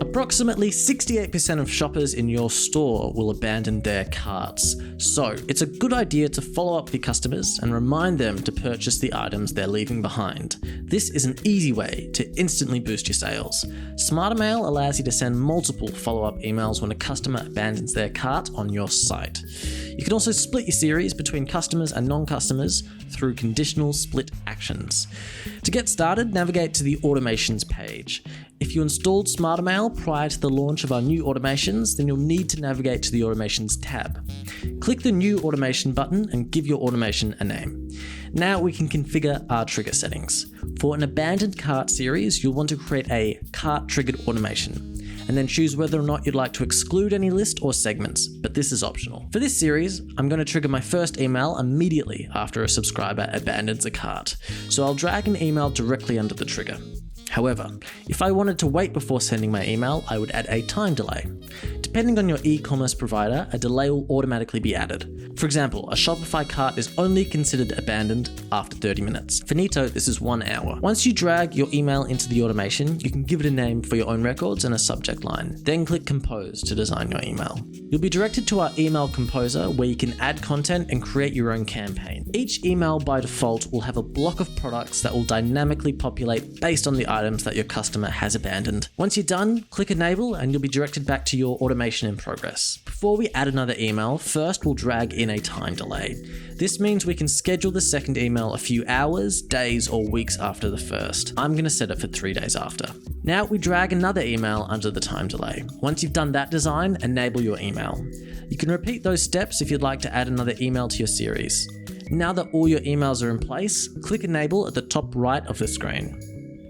Approximately 68% of shoppers in your store will abandon their carts, so it's a good idea to follow up with your customers and remind them to purchase the items they're leaving behind. This is an easy way to instantly boost your sales. SmartrMail allows you to send multiple follow-up emails when a customer abandons their cart on your site. You can also split your series between customers and non-customers through conditional split actions. To get started, navigate to the automations page. If you installed SmartrMail prior to the launch of our new automations, then you'll need to navigate to the automations tab. Click the new automation button and give your automation a name. Now we can configure our trigger settings. For an abandoned cart series, you'll want to create a cart triggered automation, and then choose whether or not you'd like to exclude any list or segments, but this is optional. For this series, I'm going to trigger my first email immediately after a subscriber abandons a cart, so I'll drag an email directly under the trigger. However, if I wanted to wait before sending my email, I would add a time delay. Depending on your e-commerce provider, a delay will automatically be added. For example, a Shopify cart is only considered abandoned after 30 minutes. Finito, this is 1 hour. Once you drag your email into the automation, you can give it a name for your own records and a subject line. Then click Compose to design your email. You'll be directed to our email composer where you can add content and create your own campaign. Each email by default will have a block of products that will dynamically populate based on the items that your customer has abandoned. Once you're done, click Enable and you'll be directed back to your automation in progress. Before we add another email, first we'll drag in a time delay. This means we can schedule the second email a few hours, days, or weeks after the first. I'm going to set it for 3 days after. Now we drag another email under the time delay. Once you've done that design, enable your email. You can repeat those steps if you'd like to add another email to your series. Now that all your emails are in place, click Enable at the top right of the screen.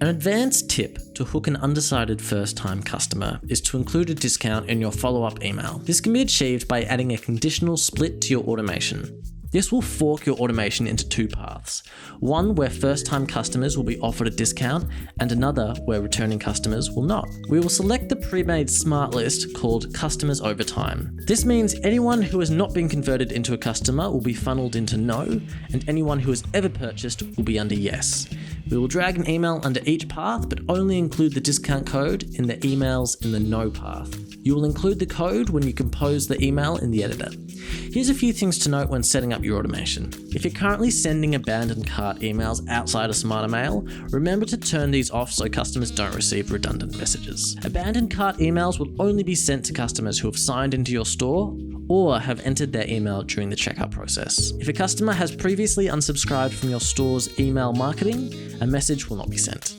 An advanced tip to hook an undecided first-time customer is to include a discount in your follow-up email. This can be achieved by adding a conditional split to your automation. This will fork your automation into 2 paths. One where first-time customers will be offered a discount, and another where returning customers will not. We will select the pre-made smart list called Customers Over Time. This means anyone who has not been converted into a customer will be funneled into No, and anyone who has ever purchased will be under Yes. We will drag an email under each path, but only include the discount code in the emails in the No path. You will include the code when you compose the email in the editor. Here's a few things to note when setting up your automation. If you're currently sending abandoned cart emails outside of SmartrMail, remember to turn these off so customers don't receive redundant messages. Abandoned cart emails will only be sent to customers who have signed into your store or have entered their email during the checkout process. If a customer has previously unsubscribed from your store's email marketing, a message will not be sent.